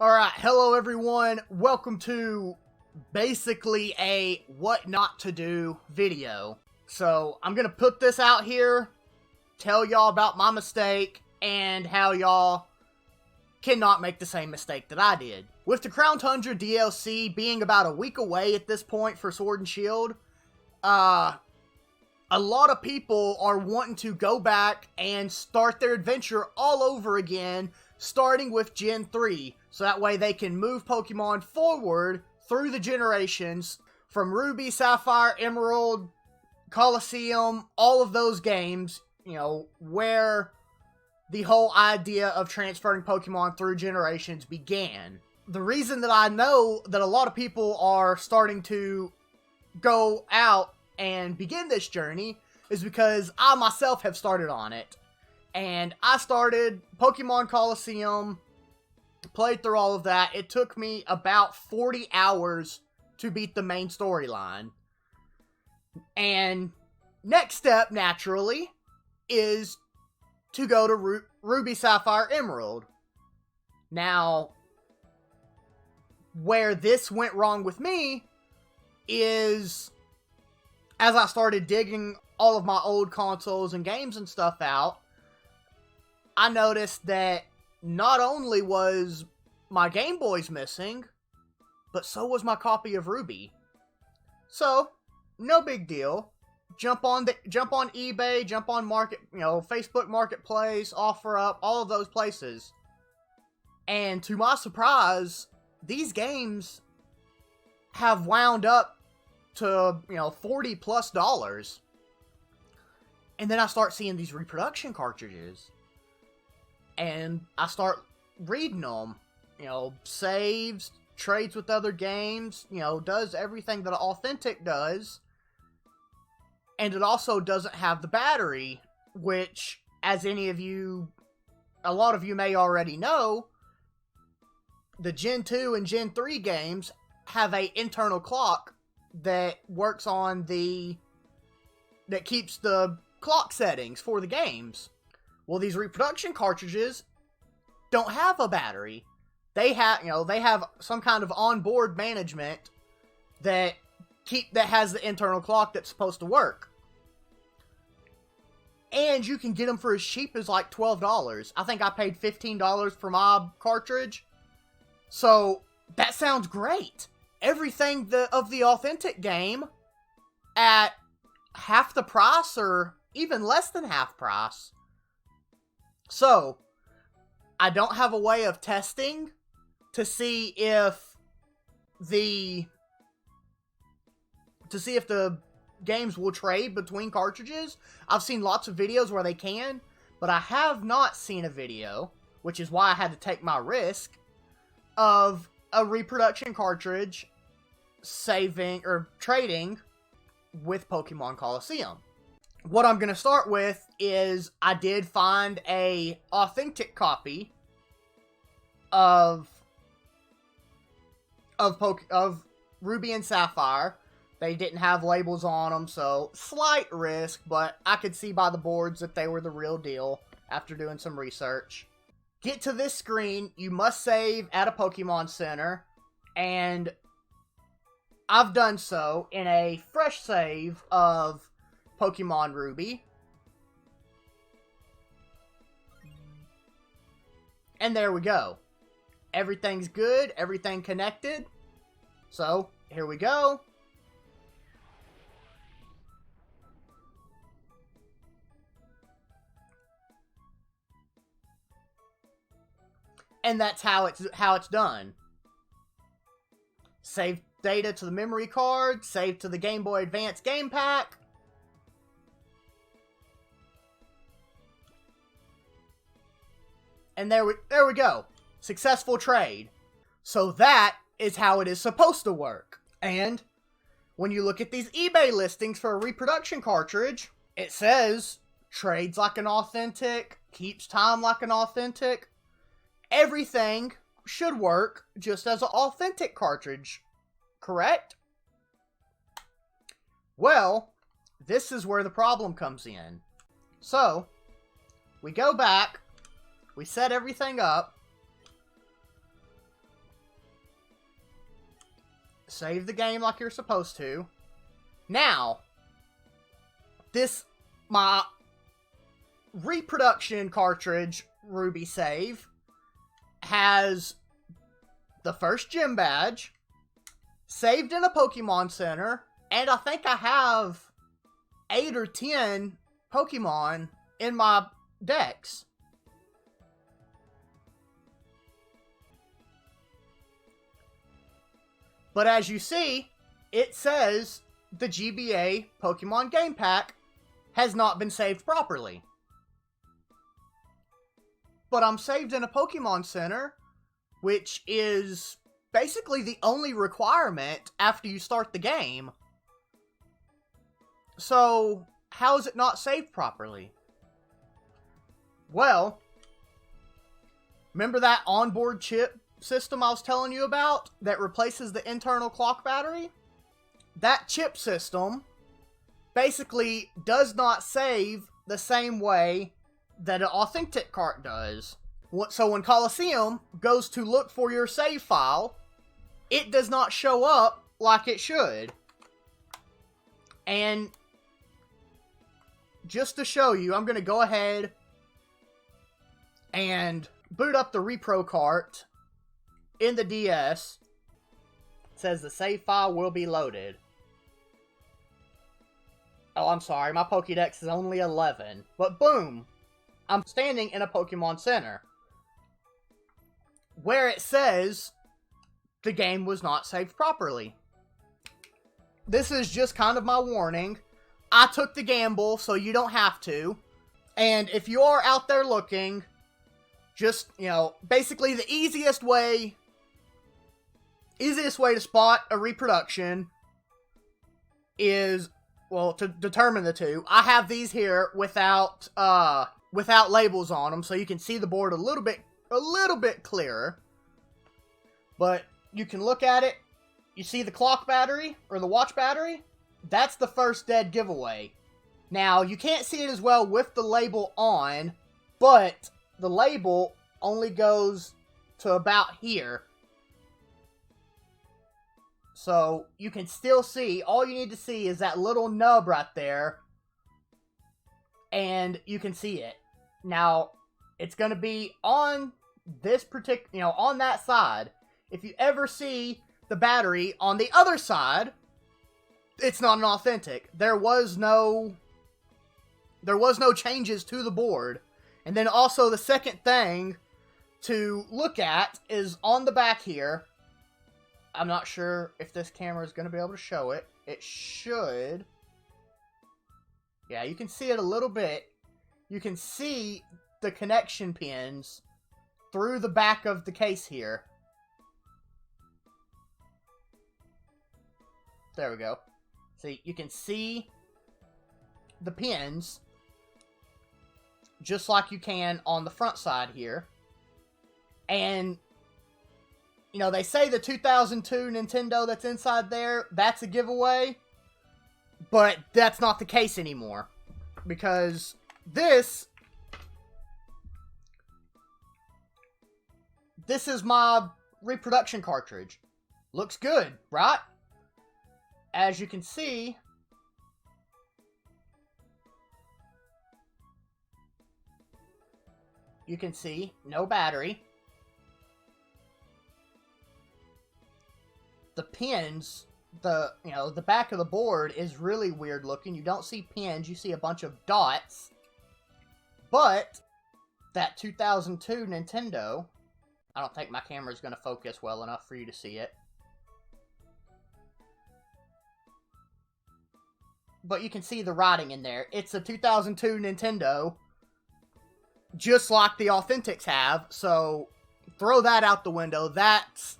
Alright, hello everyone. Welcome to basically a what not to do video. So, I'm gonna put this out here, tell y'all about my mistake, and how y'all cannot make the same mistake that I did. With the Crown Tundra DLC being about a week away at this point for Sword and Shield, a lot of people are wanting to go back and start their adventure all over again, starting with Gen 3, so that way they can move Pokemon forward through the generations from Ruby, Sapphire, Emerald, Colosseum, all of those games, you know, where the whole idea of transferring Pokemon through generations began. The reason that I know that a lot of people are starting to go out and begin this journey is because I myself have started on it. And I started Pokemon Colosseum, played through all of that. It took me about 40 hours to beat the main storyline. And next step, naturally, is to go to Ruby, Sapphire, Emerald. Now, where this went wrong with me is, as I started digging all of my old consoles and games and stuff out, I noticed that not only was my Game Boys missing, but so was my copy of Ruby. So, no big deal. Jump on eBay, jump on Facebook Marketplace, OfferUp, all of those places. And to my surprise, these games have wound up to, $40 plus. And then I start seeing these reproduction cartridges. And I start reading them, saves, trades with other games, does everything that an authentic does. And it also doesn't have the battery, which, as a lot of you may already know, the Gen 2 and Gen 3 games have an internal clock that works on that keeps the clock settings for the games. Well, these reproduction cartridges don't have a battery. They have some kind of onboard management that has the internal clock that's supposed to work. And you can get them for as cheap as like $12. I think I paid $15 for my cartridge. So, that sounds great. Everything of the authentic game at half the price or even less than half price. So, I don't have a way of testing to see if the games will trade between cartridges. I've seen lots of videos where they can, but I have not seen a video, which is why I had to take my risk, of a reproduction cartridge saving or trading with Pokemon Colosseum. What I'm going to start with is I did find a authentic copy of Ruby and Sapphire. They didn't have labels on them, so slight risk, but I could see by the boards that they were the real deal after doing some research. Get to this screen, you must save at a Pokemon Center, and I've done so in a fresh save of Pokemon Ruby. And there we go. Everything's good, everything connected. So, here we go. And that's how it's done. Save data to the memory card, save to the Game Boy Advance game pack. And there we go. Successful trade. So that is how it is supposed to work. And when you look at these eBay listings for a reproduction cartridge, it says trades like an authentic, keeps time like an authentic. Everything should work just as an authentic cartridge, correct? Well, this is where the problem comes in. So, we go back, we set everything up, save the game like you're supposed to. Now, my reproduction cartridge Ruby save has the first gym badge, saved in a Pokemon Center, and I think I have 8 or 10 Pokemon in my decks. But as you see, it says the GBA Pokemon Game Pack has not been saved properly. But I'm saved in a Pokemon Center, which is basically the only requirement after you start the game. So, how is it not saved properly? Well, remember that onboard chip system I was telling you about that replaces the internal clock battery? That chip system basically does not save the same way that an authentic cart does. So when Colosseum goes to look for your save file, it does not show up like it should. And just to show you, I'm going to go ahead and boot up the repro cart in the DS. It says the save file will be loaded. Oh, I'm sorry, my Pokédex is only 11. But boom! I'm standing in a Pokemon Center, where it says the game was not saved properly. This is just kind of my warning. I took the gamble, so you don't have to. And if you are out there looking, just, basically the easiest way to spot a reproduction is, well, to determine the two. I have these here without labels on them, so you can see the board a little bit clearer. But you can look at it. You see the clock battery or the watch battery? That's the first dead giveaway. Now, you can't see it as well with the label on, but the label only goes to about here. So, you can still see, all you need to see is that little nub right there, and you can see it. Now, it's going to be on this particular, on that side. If you ever see the battery on the other side, it's not an authentic. There was no changes to the board. And then also the second thing to look at is on the back here. I'm not sure if this camera is going to be able to show it. It should. Yeah, you can see it a little bit. You can see the connection pins through the back of the case here. There we go. See, you can see the pins just like you can on the front side here. And, they say the 2002 Nintendo that's inside there, that's a giveaway. But that's not the case anymore. Because this is my reproduction cartridge. Looks good, right? As you can see, no battery. The pins, the back of the board is really weird looking. You don't see pins, you see a bunch of dots. But that 2002 Nintendo, I don't think my camera's going to focus well enough for you to see it. But you can see the writing in there. It's a 2002 Nintendo, just like the Authentics have, so throw that out the window. That's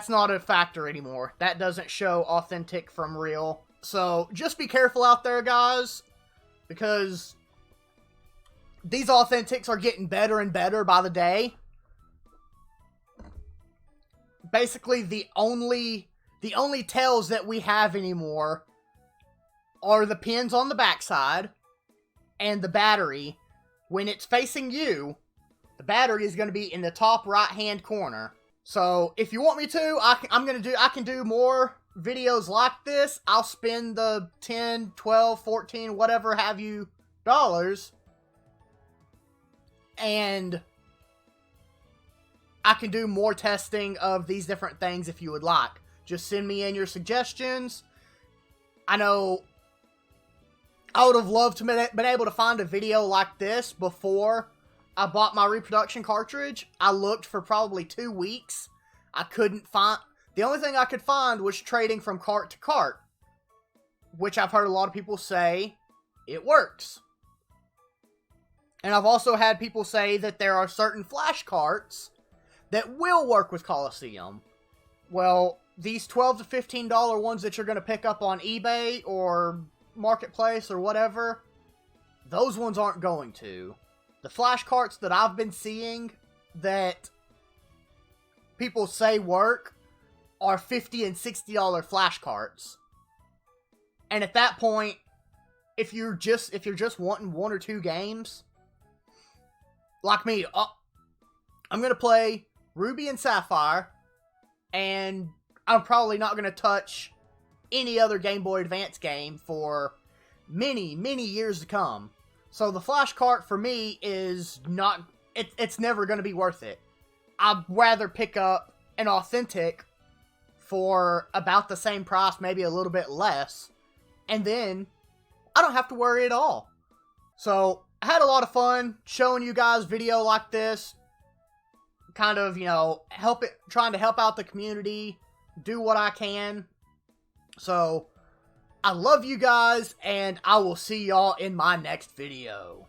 not a factor anymore. That doesn't show authentic from real. So just be careful out there, guys, because these Authentics are getting better and better by the day. Basically, the only tells that we have anymore are the pins on the backside and the battery. When it's facing you, the battery is going to be in the top right-hand corner. So if you want me to, I can do more videos like this. I'll spend the 10, 12, 14, whatever have you dollars, and I can do more testing of these different things if you would like. Just send me in your suggestions. I know I would have loved to have been able to find a video like this before I bought my reproduction cartridge. I looked for probably 2 weeks. I couldn't find... The only thing I could find was trading from cart to cart, which I've heard a lot of people say it works. And I've also had people say that there are certain flash carts that will work with Colosseum. Well, these $12 to $15 ones that you're going to pick up on eBay or Marketplace or whatever, those ones aren't going to. The flash carts that I've been seeing that people say work are $50 and $60 flash carts. And at that point, if you're just wanting 1 or 2 games, like me, I'm going to play Ruby and Sapphire, and I'm probably not going to touch any other Game Boy Advance game for many, many years to come. So the flash cart for me is not... It's never going to be worth it. I'd rather pick up an authentic for about the same price, maybe a little bit less, and then I don't have to worry at all. So I had a lot of fun showing you guys video like this, kind of, trying to help out the community, do what I can. So I love you guys, and I will see y'all in my next video.